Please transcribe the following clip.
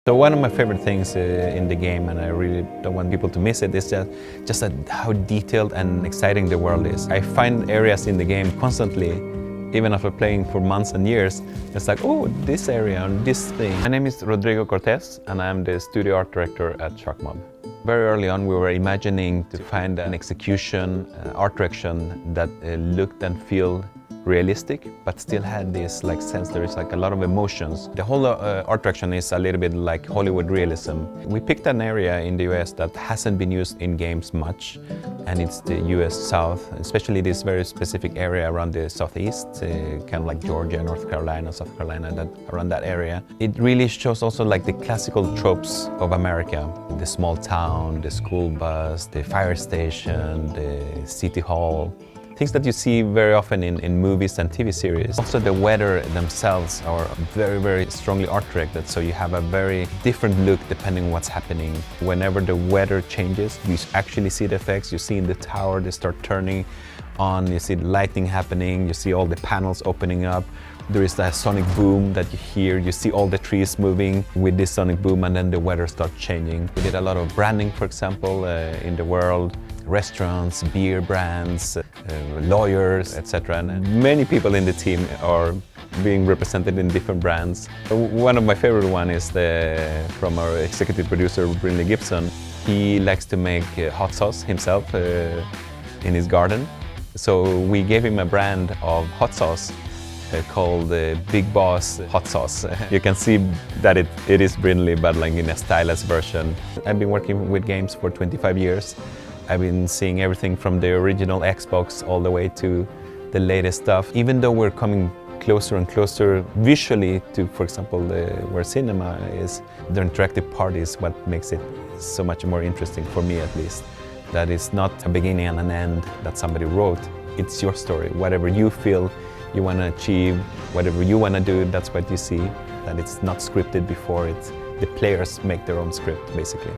So one of my favorite things in the game, and I really don't want people to miss it, is just how detailed and exciting the world is. I find areas in the game constantly, even after playing for months and years, it's like, oh, this area and this thing. My name is Rodrigo Cortez, and I'm the studio art director at Shockmob. Very early on, we were imagining to find an execution, art direction that looked and felt realistic, but still had this sense there is a lot of emotions. The whole art direction is a little bit like Hollywood realism. We picked an area in the US that hasn't been used in games much, and it's the US South, especially this very specific area around the Southeast, kind of like Georgia, North Carolina, South Carolina, around that area. It really shows also the classical tropes of America. The small town, the school bus, the fire station, the city hall. Things that you see very often in movies and TV series. Also the weather themselves are very, very strongly art directed, so you have a very different look depending on what's happening. Whenever the weather changes, you actually see the effects. You see in the tower, they start turning on, you see the lighting happening, you see all the panels opening up. There is that sonic boom that you hear, you see all the trees moving with this sonic boom, and then the weather starts changing. We did a lot of branding, for example, in the world. Restaurants, beer brands, lawyers, etc. And many people in the team are being represented in different brands. One of my favorite one is from our executive producer, Brinley Gibson. He likes to make hot sauce himself in his garden. So we gave him a brand of hot sauce called Big Boss Hot Sauce. You can see that it is Brinley, but in a stylized version. I've been working with games for 25 years. I've been seeing everything from the original Xbox all the way to the latest stuff. Even though we're coming closer and closer visually to, for example, where cinema is, the interactive part is what makes it so much more interesting, for me at least. That it's not a beginning and an end that somebody wrote. It's your story. Whatever you feel you want to achieve, whatever you want to do, that's what you see. That it's not scripted before. The players make their own script, basically.